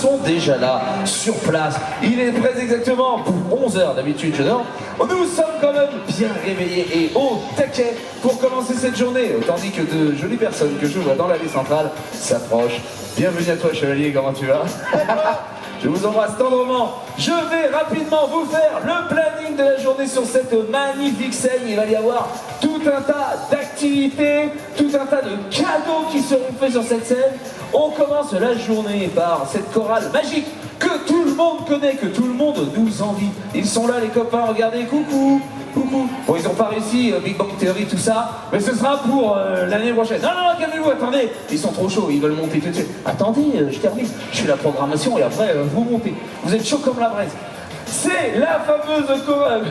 sont déjà là, sur place. Il est très exactement pour 11 h d'habitude, je dors. Nous sommes quand même bien réveillés et au taquet pour commencer cette journée, tandis que de jolies personnes que je vois dans l'allée centrale s'approchent. Bienvenue à toi, chevalier, comment tu vas? Je vous embrasse tendrement. Je vais rapidement vous faire le planning de la journée sur cette magnifique scène. Il va y avoir tout un tas d'activités, tout un tas de cadeaux qui seront faits sur cette scène. On commence la journée par cette chorale magique que tout le monde connaît, que tout le monde nous envie. Ils sont là, les copains, regardez, coucou. Coucou. Bon, ils n'ont pas réussi, Big Bang Theory, tout ça, mais ce sera pour l'année prochaine. Non, non, calmez-vous, attendez, ils sont trop chauds, ils veulent monter tout de suite. Attendez, je termine, je fais la programmation et après, vous montez. Vous êtes chaud comme la braise. C'est la fameuse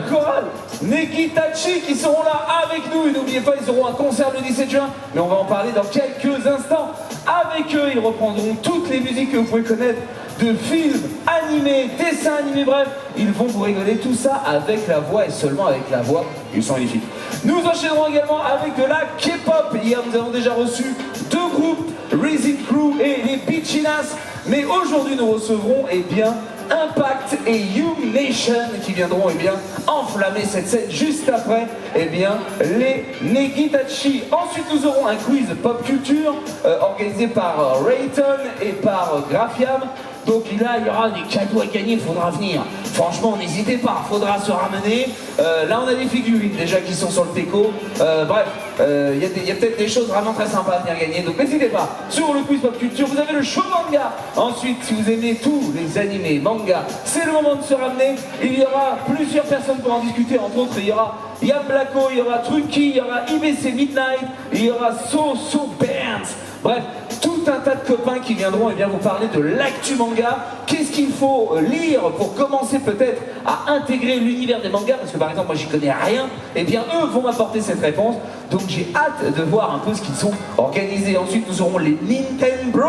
chorale Nekitachi qui seront là avec nous. Et n'oubliez pas, ils auront un concert le 17 juin, mais on va en parler dans quelques instants. Avec eux, ils reprendront toutes les musiques que vous pouvez connaître de films, animés, dessins animés, bref, ils vont vous rigoler tout ça avec la voix et seulement avec la voix. Ils sont magnifiques. Nous enchaînerons également avec de la K-pop. Hier, nous avons déjà reçu deux groupes, Rising Crew et les Bichinas. Mais aujourd'hui, nous recevrons, eh bien, Impact et You Nation qui viendront eh bien, enflammer cette scène juste après eh bien, les Nekitachi. Ensuite nous aurons un quiz pop culture organisé par Rayton et par Graphiam. Donc là il y aura des cadeaux à gagner, il faudra venir. Franchement n'hésitez pas, il faudra se ramener. Là on a des figurines déjà qui sont sur le teco. Bref, il y a peut-être des choses vraiment très sympas à venir gagner. Donc n'hésitez pas, sur le quiz pop culture, vous avez le show manga. Ensuite, si vous aimez tous les animés, manga, c'est le moment de se ramener. Il y aura plusieurs personnes pour en discuter, entre autres, il y aura Yam Blacko, il y aura Trucky, il y aura IBC Midnight, il y aura So Burns. Bref, tout un tas de copains qui viendront eh bien, vous parler de l'actu manga. Qu'est-ce qu'il faut lire pour commencer peut-être à intégrer l'univers des mangas? Parce que par exemple, moi j'y connais rien. Eh bien, eux vont m'apporter cette réponse. Donc j'ai hâte de voir un peu ce qu'ils sont organisés. Ensuite, nous aurons les Nintendo.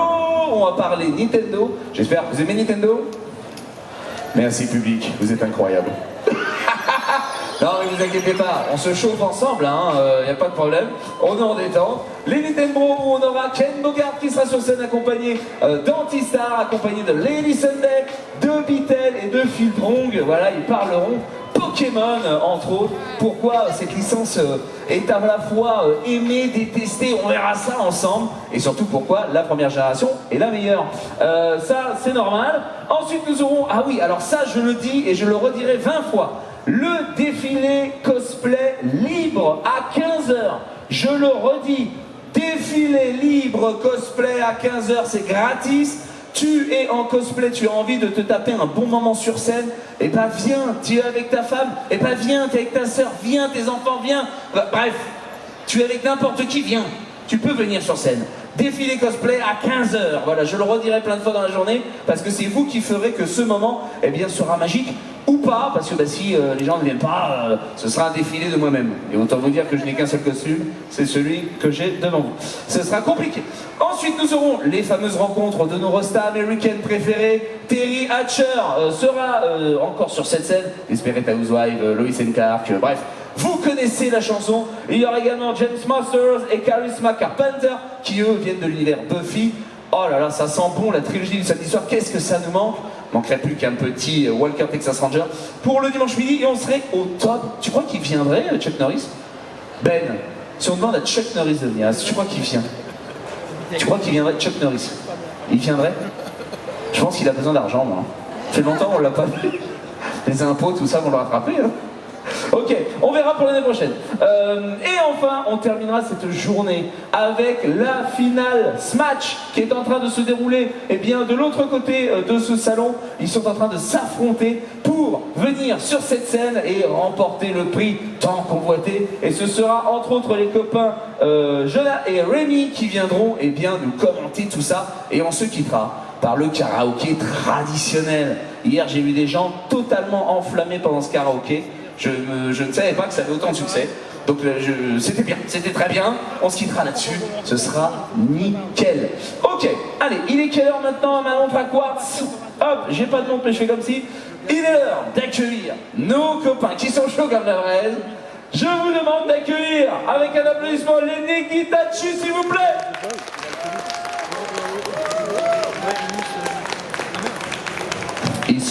On va parler Nintendo. J'espère que vous aimez Nintendo. Merci public, vous êtes incroyable. Non mais vous inquiétez pas, on se chauffe ensemble, y a pas de problème, on est en détente. Les Nintendo, où on aura Ken Bogart qui sera sur scène accompagné d'Antistar, accompagné de Lady Sunday, de Beatle et de Phil Prong. Voilà, ils parleront Pokémon entre autres. Pourquoi cette licence est à la fois aimée, détestée, on verra ça ensemble. Et surtout pourquoi la première génération est la meilleure. Ça c'est normal. Ensuite nous aurons, ah oui, alors ça je le dis et je le redirai 20 fois. Le défilé cosplay libre à 15 h. Je le redis, défilé libre cosplay à 15 h, c'est gratis. Tu es en cosplay, tu as envie de te taper un bon moment sur scène, et bah viens, tu es avec ta femme, et bah viens, tu es avec ta soeur, viens, tes enfants, viens. Bref, tu es avec n'importe qui, viens. Tu peux venir sur scène. Défilé cosplay à 15 h. Voilà, je le redirai plein de fois dans la journée, parce que c'est vous qui ferez que ce moment eh bien, sera magique. Ou pas, parce que bah, si les gens ne viennent pas, ce sera un défilé de moi-même. Et autant vous dire que je n'ai qu'un seul costume, c'est celui que j'ai devant vous. Ce sera compliqué. Ensuite, nous aurons les fameuses rencontres de nos rostas américaines préférés. Terry Hatcher sera encore sur cette scène. Desperate Housewives, Lois and Clark, bref. Vous connaissez la chanson. Il y aura également James Masters et Charisma Carpenter, qui eux viennent de l'univers Buffy. Oh là là, ça sent bon, la trilogie du samedi soir, qu'est-ce que ça nous manque? Manquerait plus qu'un petit Walker Texas Ranger pour le dimanche midi et on serait au top. Tu crois qu'il viendrait, Chuck Norris? Ben, si on demande à Chuck Norris de venir, tu crois qu'il vient? Tu crois qu'il viendrait, Chuck Norris? Il viendrait? Je pense qu'il a besoin d'argent, moi. Ça fait longtemps qu'on l'a pas vu. Les impôts, tout ça, vont le rattraper. Hein. Ok, on verra pour l'année prochaine. Et enfin, on terminera cette journée avec la finale Smash qui est en train de se dérouler eh bien, de l'autre côté de ce salon. Ils sont en train de s'affronter pour venir sur cette scène et remporter le prix tant convoité. Et ce sera entre autres les copains Jonah et Rémi qui viendront eh bien, nous commenter tout ça. Et on se quittera par le karaoké traditionnel. Hier, j'ai vu des gens totalement enflammés pendant ce karaoké. Je ne savais pas que ça avait autant de succès. Donc c'était bien, c'était très bien. On se quittera là-dessus. Ce sera nickel. Ok, allez, il est quelle heure maintenant? Ma montre à quartz. Hop, j'ai pas de montre mais je fais comme si. Il est l'heure d'accueillir nos copains qui sont chauds comme la braise. Je vous demande d'accueillir avec un applaudissement les Nekitachi s'il vous plaît.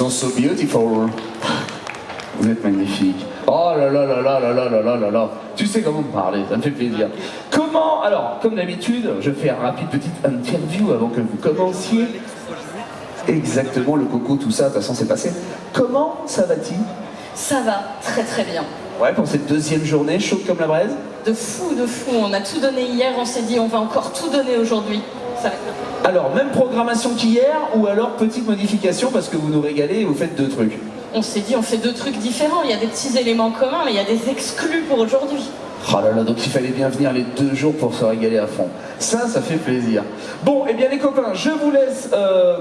sont so beautiful. Vous êtes magnifiques. Oh là là là là là là là là là là. Tu sais comment me parler, ça me fait plaisir. Comment, alors, comme d'habitude, je fais un rapide petite interview avant que vous commenciez. Exactement, le coco, tout ça, de toute façon, c'est passé. Comment ça va-t-il? Ça va, très très bien. Ouais, pour cette deuxième journée, chaude comme la braise? De fou, on a tout donné hier, on s'est dit on va encore tout donner aujourd'hui. Ça va être bien. Alors, même programmation qu'hier, ou alors petite modification parce que vous nous régalez et vous faites deux trucs? On s'est dit on fait deux trucs différents, il y a des petits éléments communs, mais il y a des exclus pour aujourd'hui. Oh là là, donc il fallait bien venir les 2 jours pour se régaler à fond. Ça fait plaisir. Bon, eh bien les copains, je vous laisse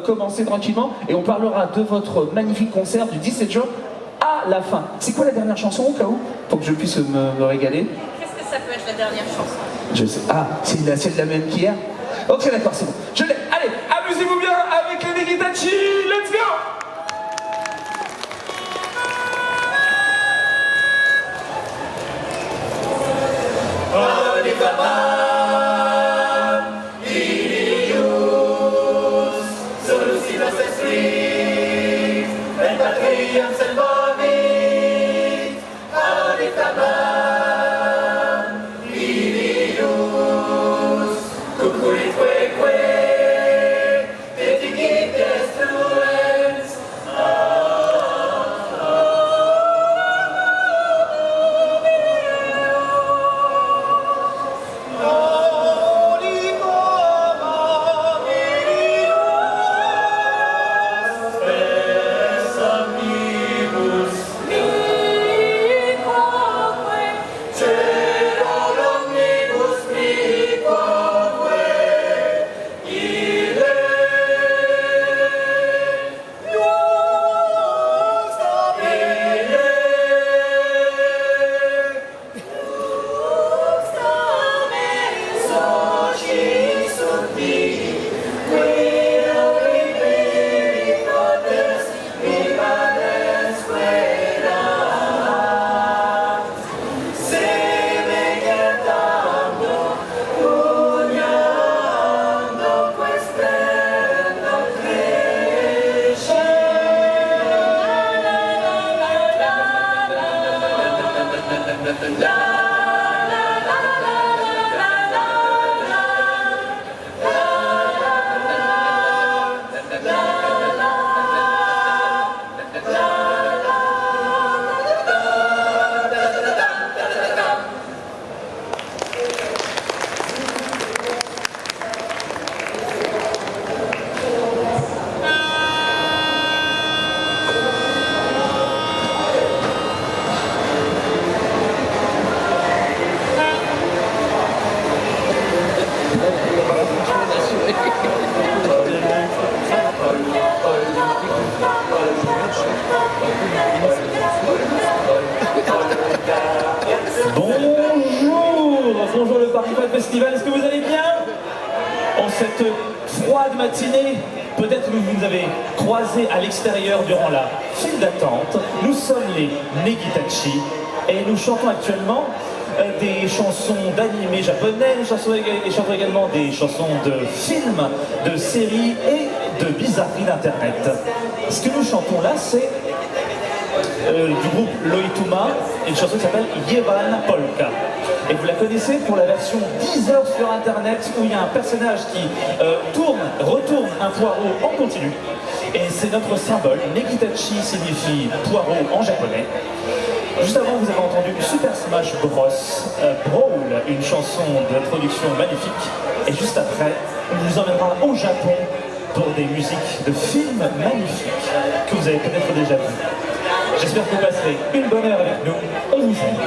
commencer tranquillement et on parlera de votre magnifique concert du 17 juin à la fin. C'est quoi la dernière chanson au cas où? Pour que je puisse me régaler. Qu'est-ce que ça peut être la dernière chanson? Je sais. Ah, c'est la même qu'hier? Ok, d'accord, c'est bon. Je l'ai. Allez, amusez-vous bien avec les Negitachi. Let's go! Bonjour le Paris Fan Festival, est-ce que vous allez bien? En cette froide matinée, peut-être que vous nous avez croisés à l'extérieur durant la file d'attente. Nous sommes les Negitachi et nous chantons actuellement des chansons d'animés japonais, nous chantons également des chansons de films, de séries et de bizarreries d'internet. Ce que nous chantons là, c'est du groupe Loituma, une chanson qui s'appelle Yeban Polka. Et vous la connaissez pour la version 10 heures sur internet où il y a un personnage qui retourne un poireau en continu. Et c'est notre symbole. Negitachi signifie poireau en japonais. Juste avant, vous avez entendu Super Smash Bros. Brawl, une chanson de production magnifique. Et juste après, on vous emmènera au Japon pour des musiques de films magnifiques que vous avez peut-être déjà vues. J'espère que vous passerez une bonne heure avec nous. On vous aime.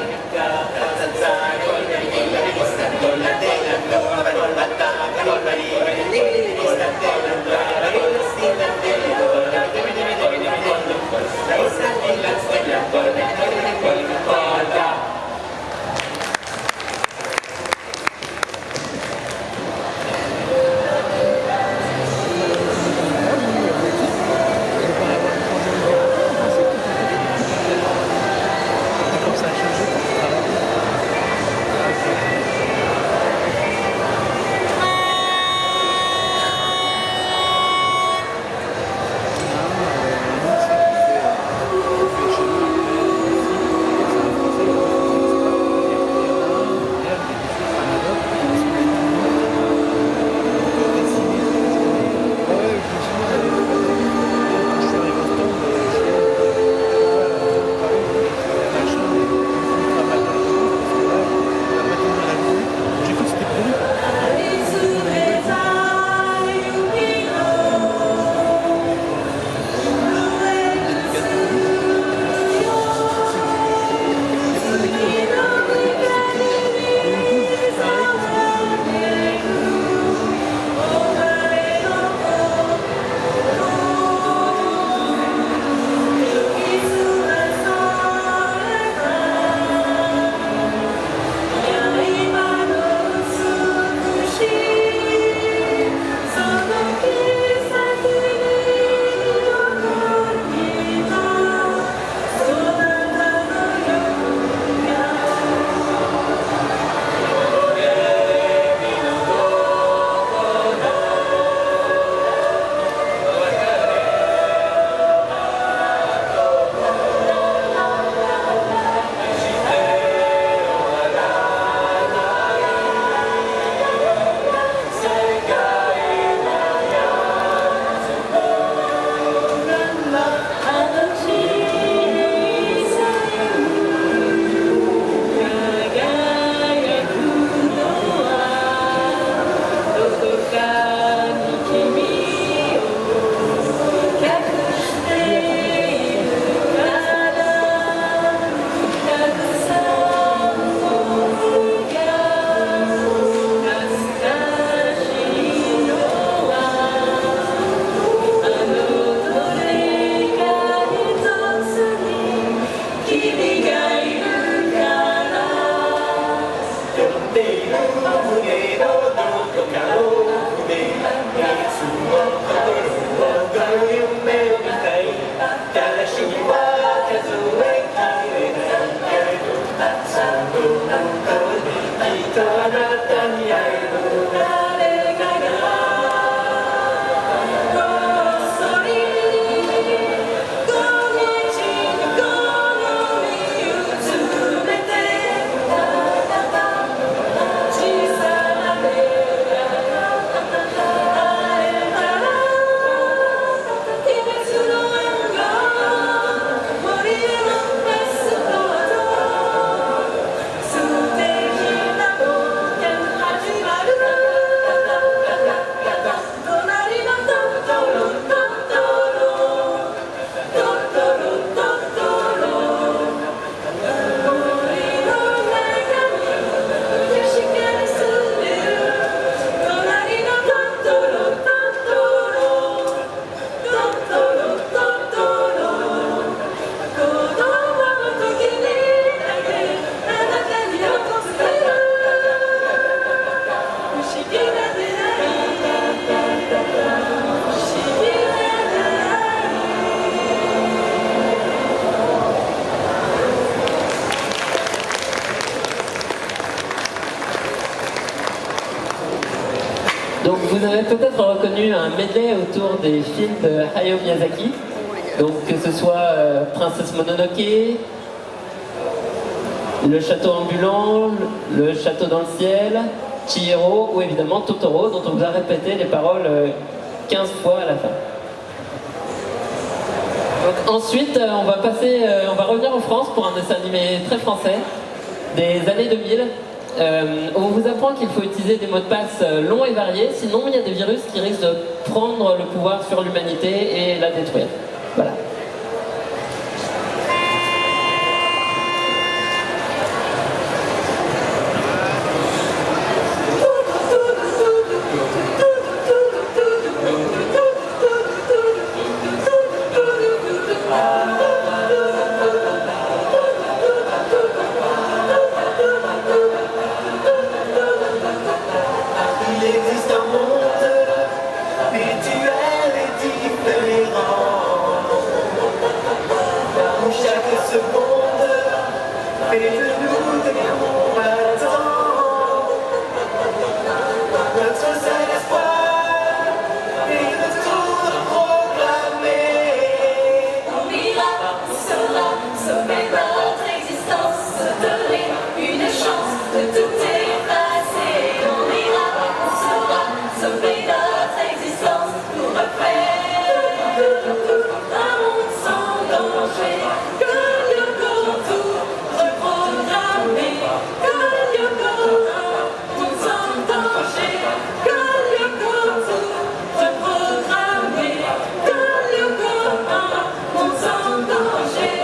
vous avez peut-être reconnu un medley autour des films de Hayao Miyazaki. Donc que ce soit Princesse Mononoke, Le Château Ambulant, Le Château dans le Ciel, Chihiro ou évidemment Totoro, dont on vous a répété les paroles 15 fois à la fin. Donc, ensuite, on va revenir en France pour un dessin animé très français des années 2000. On vous apprend qu'il faut utiliser des mots de passe longs et variés, sinon il y a des virus qui risquent de prendre le pouvoir sur l'humanité et la détruire. Voilà. Il existe un monde virtuel et différent, où chaque seconde fait de nous des combattants. Notre seul espoir est de tout proclamer. On ira, on saura sauver notre existence, se donner une chance de tout effacer. On ira, on saura sauver notre existence pour refaire un monde sans danger. Que Yoko tout reprogrammer. Que Yoko un monde sans danger. Que Yoko tout reprogrammer. Que Yoko un monde sans danger.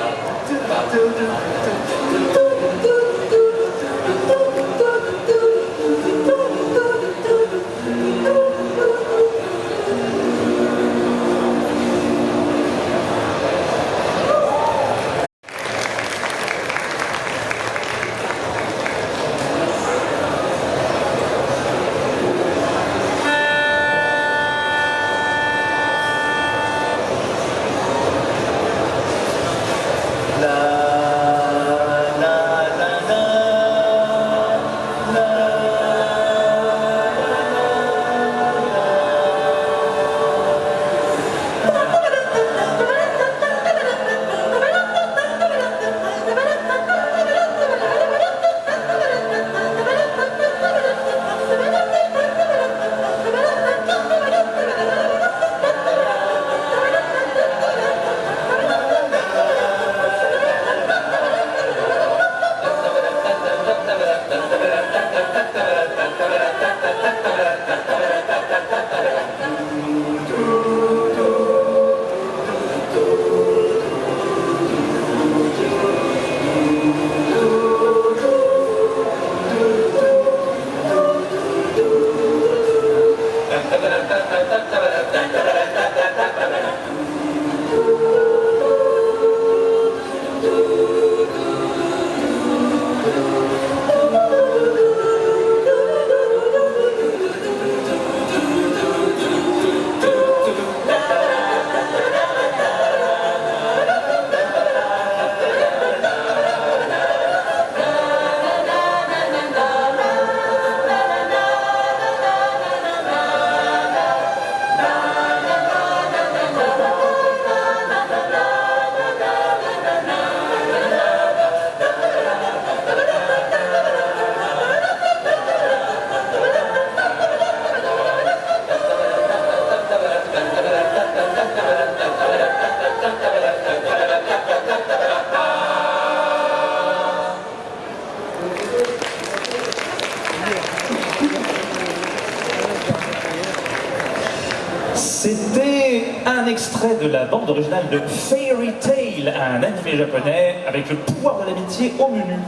C'était un extrait de la bande originale de Fairy Tail, un animé japonais avec le pouvoir de l'amitié au menu.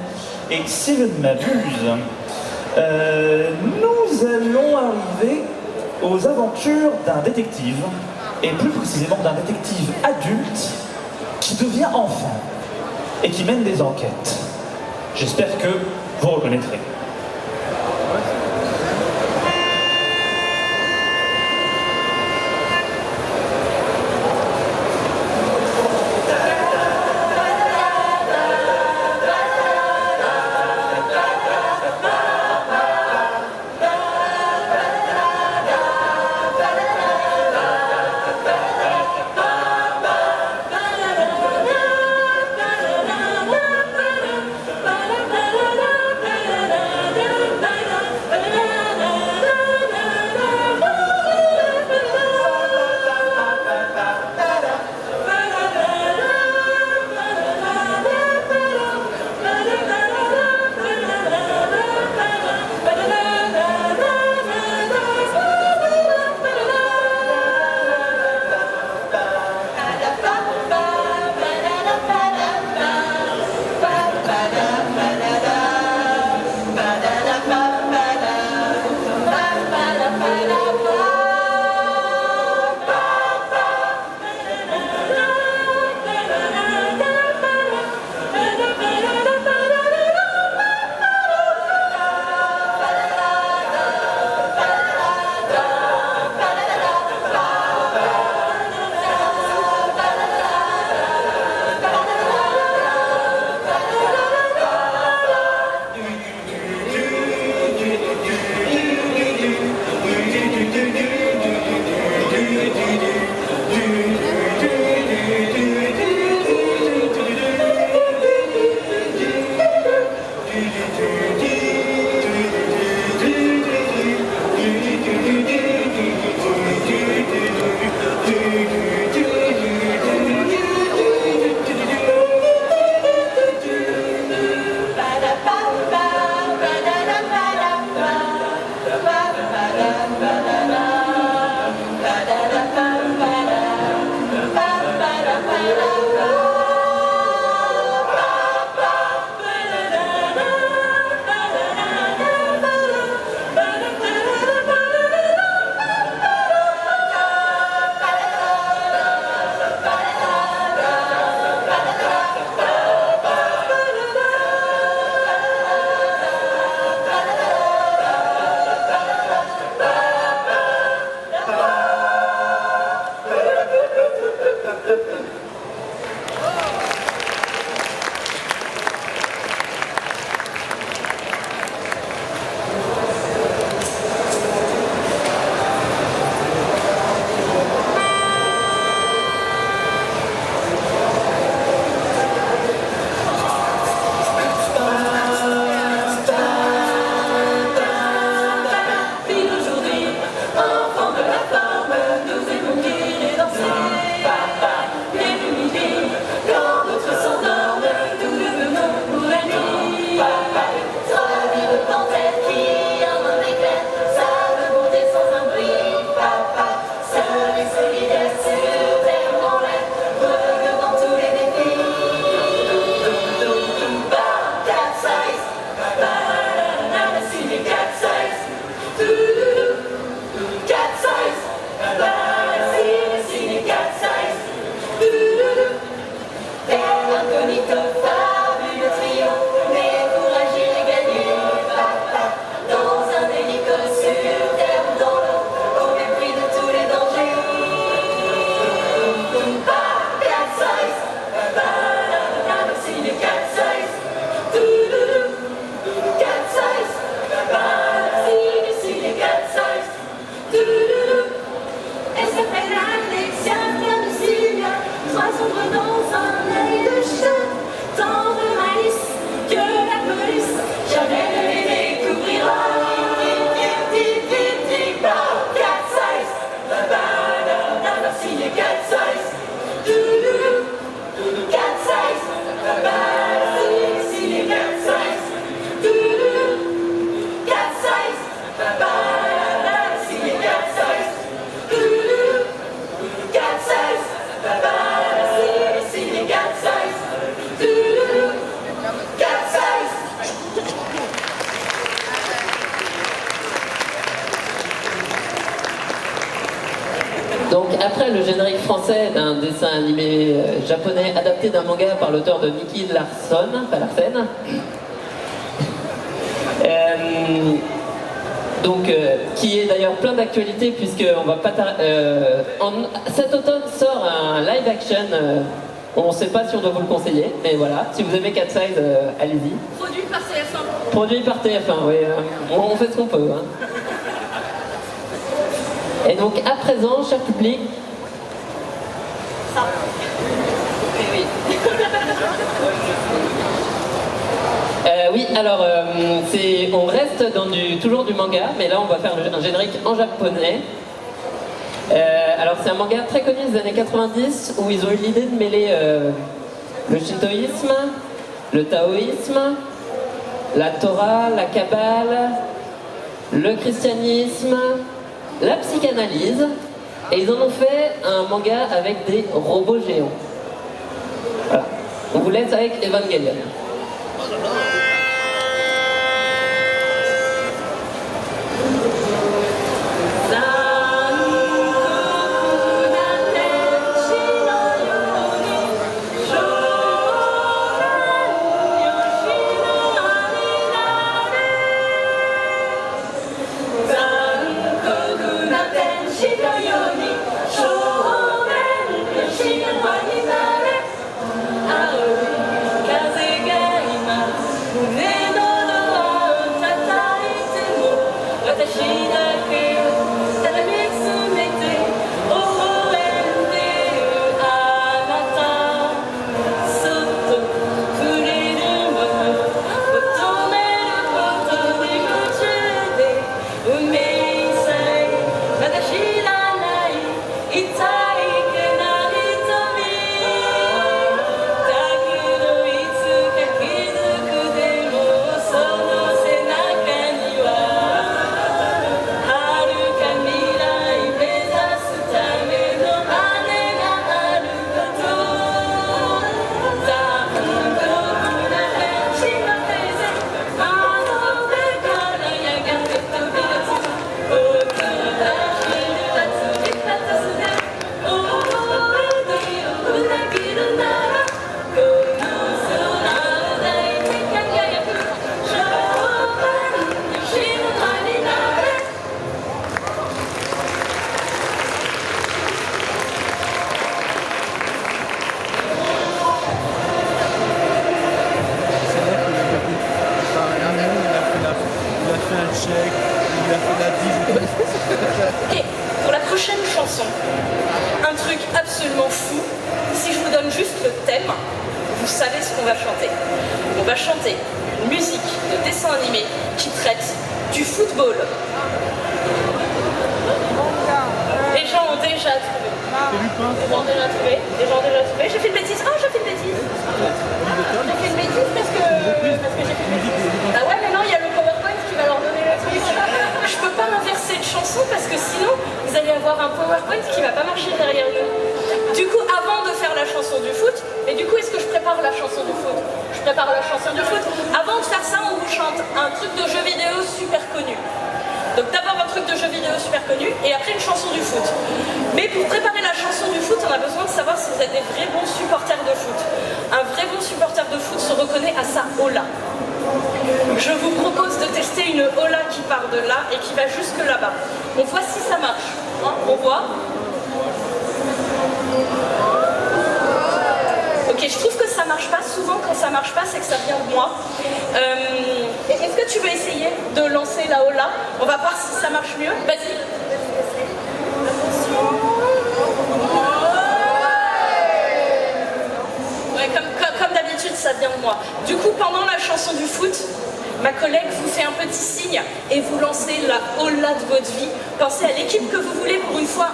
Et si je ne m'abuse, nous allons arriver aux aventures d'un détective, et plus précisément d'un détective adulte qui devient enfant et qui mène des enquêtes. J'espère que vous reconnaîtrez. Puis aujourd'hui, enfants de la forme, nous aimons rire et danser. Bien humiliés, quand d'autres s'endorment, nous devenons pour la nuit. Trois vies de panthères qui en un éclair savent monter sans un bruit. Seuls et solidaires sur terre en l'air, regardant tous les défis. Cat size, banana, ciné cat size. Cat size, banana, ciné cat size. Terre incognito, fabuleux trio, mais pour agir et gagner, dans un hélico sur terre ou dans l'eau, au mépris de tous les dangers. Cat size, banana, ciné cat size. Cat size, banana, ciné cat size. Elle s'appelle Alexia, vient de Syria, trois ombres dans un œil de chat, tant de malice que la police jamais ne les découvrira. Cat size, banana, ciné cat size. Cat size, banana, ciné cat size. Cat size, banana, ciné cat size. Cat size, banana, ciné cat size. Cat size. Donc après le générique français d'un dessin animé japonais adapté d'un manga par l'auteur de Nicky Larson, pas Larsen, qui est d'ailleurs plein d'actualités puisque on va pas cet automne sort un live action. On ne sait pas si on doit vous le conseiller, mais voilà, si vous aimez Cat Size, allez-y. Produit par CF1. Produit par TF1, oui, on fait ce qu'on peut. Hein. Et donc à présent, cher public, Ça. oui, alors on reste dans toujours du manga, mais là on va faire un générique en japonais. Alors c'est un manga très connu des années 90 où ils ont eu l'idée de mêler le shintoïsme, le taoïsme, la Torah, la Kabbale, le christianisme, la psychanalyse, et ils en ont fait un manga avec des robots géants. Voilà. On vous laisse avec Evangelion. vous savez ce qu'on va chanter. On va chanter une musique de dessin animé qui traite du football. Les gens ont déjà trouvé. Les gens ont déjà trouvé. Les gens ont déjà trouvé. J'ai fait une bêtise. Oh, j'ai fait une bêtise. J'ai fait une bêtise parce que j'ai fait une bêtise. Ah ouais, mais non, il y a le PowerPoint qui va leur donner le truc. Je peux pas inverser de chanson parce que sinon, vous allez avoir un PowerPoint qui va pas marcher derrière nous. Du coup, avant de faire la chanson du foot, et du coup, est-ce que je prépare la chanson du foot? Je prépare la chanson du foot. Avant de faire ça, on vous chante un truc de jeu vidéo super connu. Donc d'abord un truc de jeu vidéo super connu et après une chanson du foot. Mais pour préparer la chanson du foot, on a besoin de savoir si vous êtes des vrais bons supporters de foot. Un vrai bon supporter de foot se reconnaît à sa hola. Je vous propose de tester une hola qui part de là et qui va jusque là-bas. On voit si ça marche. Hein, on voit. Ok, je trouve que ça marche pas. Souvent, quand ça marche pas, c'est que ça vient de moi. Est-ce que tu veux essayer de lancer la hola? On va voir si ça marche mieux. Vas-y. Ouais, comme d'habitude, ça vient de moi. Du coup, pendant la chanson du foot, ma collègue vous fait un petit signe et vous lancez la hola de votre vie. Pensez à l'équipe que vous voulez. Pour une fois,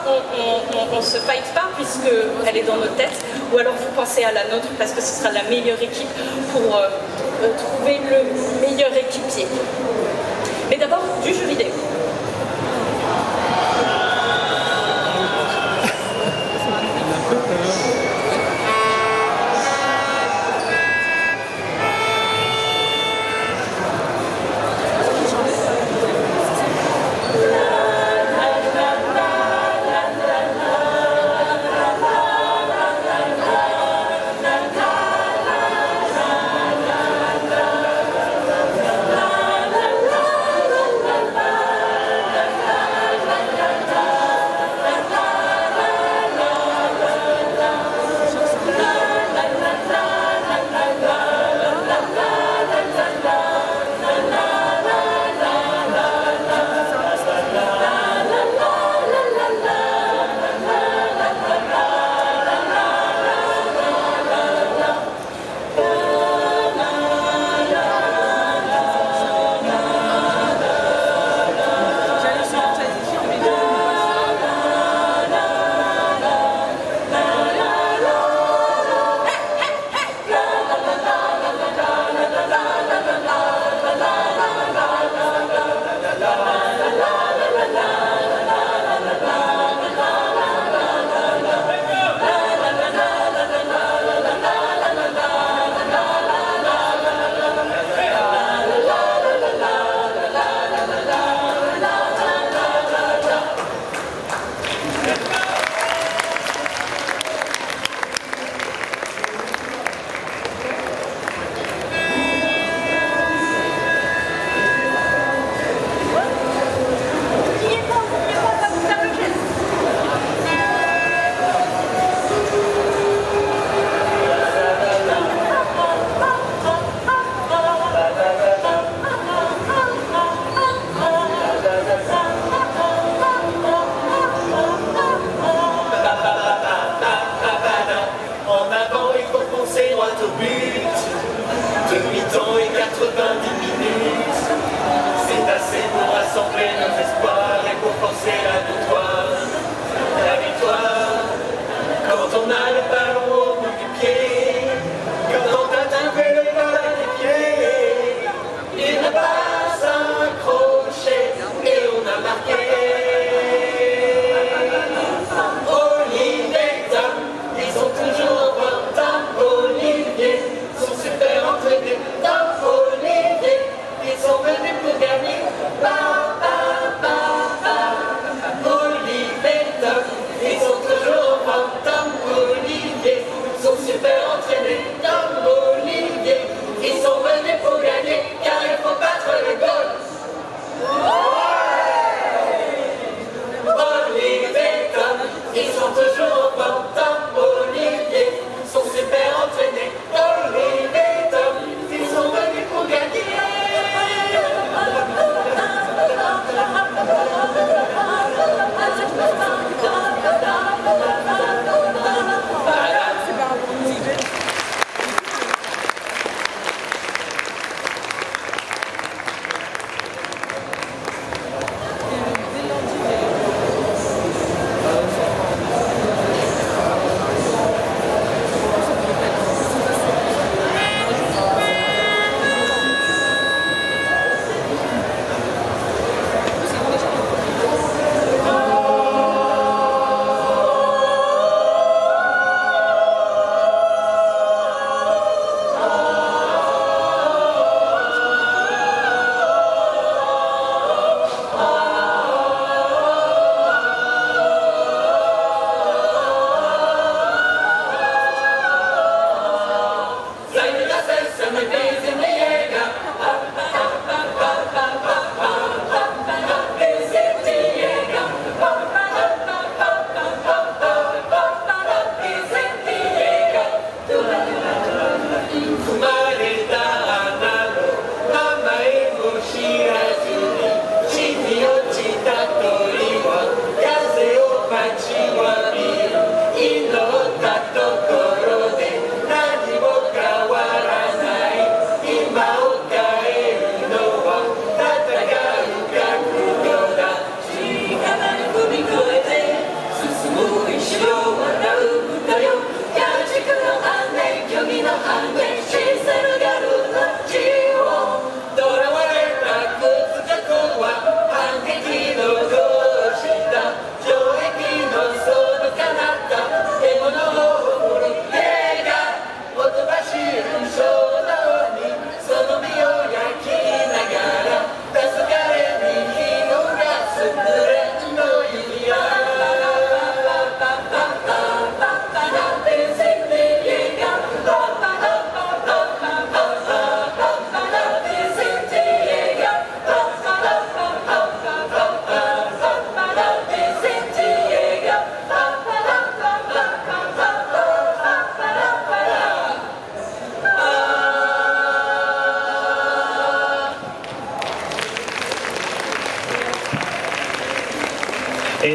on ne se fight pas puisqu'elle est dans notre tête. Ou alors vous pensez à la nôtre parce que ce sera la meilleure équipe pour trouver le meilleur équipier. Mais d'abord, du jeu vidéo. Olivier, Tom, ils sont toujours en temps, Olivier.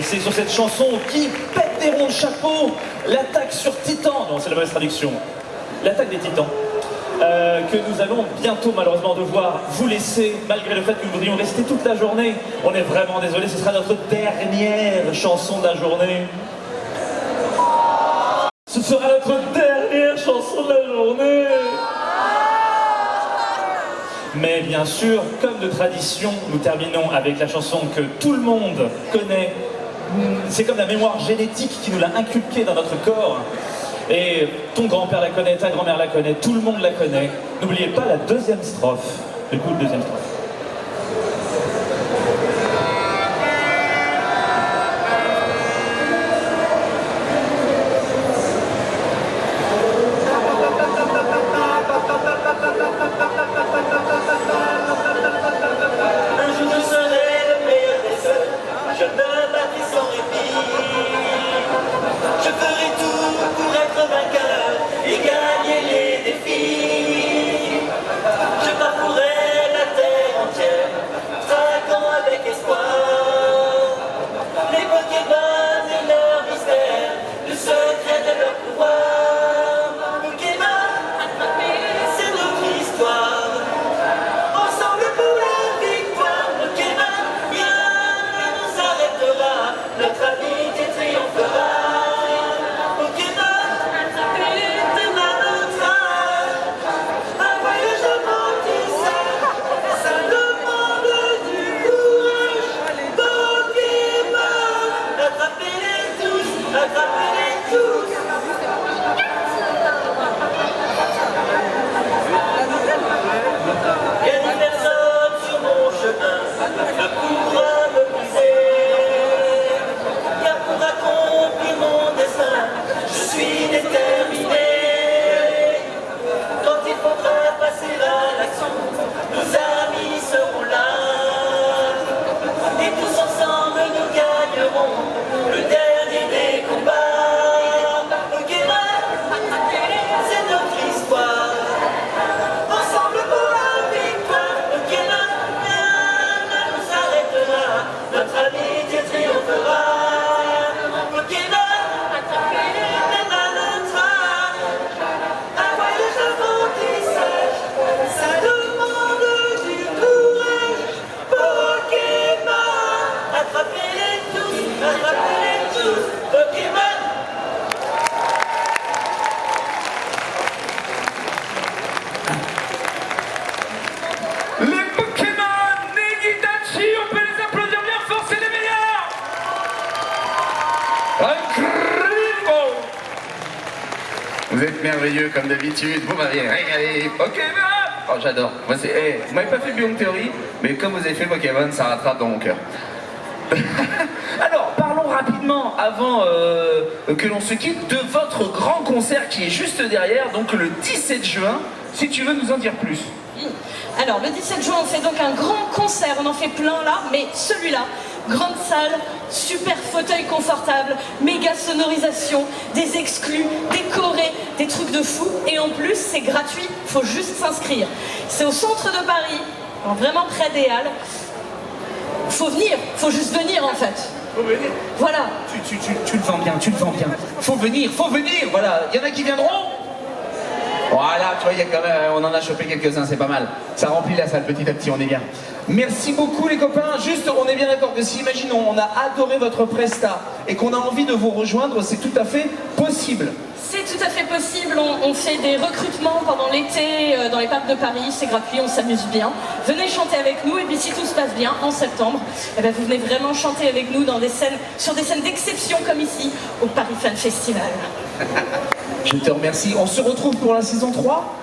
Et c'est sur cette chanson qui pète des ronds de chapeau, l'attaque sur Titan, non c'est la mauvaise traduction, l'attaque des Titans, que nous allons bientôt malheureusement devoir vous laisser, malgré le fait que nous voudrions rester toute la journée. On est vraiment désolé, ce sera notre dernière chanson de la journée. Ce sera notre dernière chanson de la journée. Mais bien sûr, comme de tradition, nous terminons avec la chanson que tout le monde connaît. C'est comme la mémoire génétique qui nous l'a inculquée dans notre corps. Et ton grand-père la connaît, ta grand-mère la connaît, tout le monde la connaît. N'oubliez pas la deuxième strophe. Du coup, le deuxième strophe. Un jour je serai le meilleur des seuls, je me battrai sans répit. Je ferai tout pour être vainqueur et gagner les défis. Je parcourrai la terre entière, traquant avec espoir les Pokémon et leur mystère, le secret de leur pouvoir. Pokémon, c'est notre histoire. Ensemble pour la victoire, Pokémon, rien ne nous arrêtera, notre amitié triomphera. Pokémon, demain notre âge, un voyage d'apprentissage, ça demande du courage. Pokémon, attrapez-les tous, attrapez-les tous. Il y a des personnes sur mon chemin ne pourra me briser. Car pour accomplir mon destin, je suis déterminé. Quand il faudra passer à l'action, nos amis seront là. Et tous ensemble nous gagnerons le dernier des combats. Pokémon, c'est notre histoire. Ensemble pour la victoire, Pokémon, rien ne nous arrêtera, notre amitié triomphera. Pokémon, demain notre âge, un voyage d'apprentissage, ça demande du courage. Pokémon, attrapez-les tous, Pokémon. Les Pokémon, Negitachi, on peut les applaudir bien fort, c'est les meilleurs. Incredible. Vous êtes merveilleux comme d'habitude, vous m'avez régalé. Pokémon. Oh, j'adore. Moi, vous m'avez pas fait Beyond Theory, mais comme vous avez fait Pokémon, ça rattrape dans mon cœur. Alors, parlons rapidement, avant que l'on se quitte, de votre grand concert qui est juste derrière, donc le 17 juin, si tu veux nous en dire plus. Alors, le 17 juin, on fait donc un grand concert. On en fait plein là, mais celui-là, grande salle, super fauteuil confortable, méga sonorisation, des exclus, décorés, des trucs de fou. Et en plus, c'est gratuit, faut juste s'inscrire. C'est au centre de Paris, vraiment près des Halles. Faut venir, faut juste venir en fait. Faut venir. Voilà. Tu le vends bien, tu le vends bien. Faut venir, voilà. Il y en a qui viendront. Voilà, tu vois, il y a quand même, on en a chopé quelques-uns, c'est pas mal. Ça remplit la salle petit à petit, on est bien. Merci beaucoup les copains. Juste, on est bien d'accord que si, imaginons, on a adoré votre presta et qu'on a envie de vous rejoindre, c'est tout à fait possible. C'est tout à fait possible, on fait des recrutements pendant l'été dans les parcs de Paris, c'est gratuit, on s'amuse bien. Venez chanter avec nous et puis si tout se passe bien, en septembre, eh ben, vous venez vraiment chanter avec nous dans des scènes, sur des scènes d'exception comme ici, au Paris Fan Festival. Je te remercie. On se retrouve pour la saison 3 ?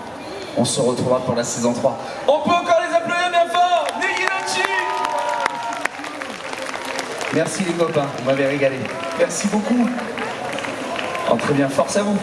On se retrouvera pour la saison 3. On peut encore les applaudir bien fort. Negitachi. Merci les copains, vous m'avez régalé. Merci beaucoup. Entrez bien, force à vous.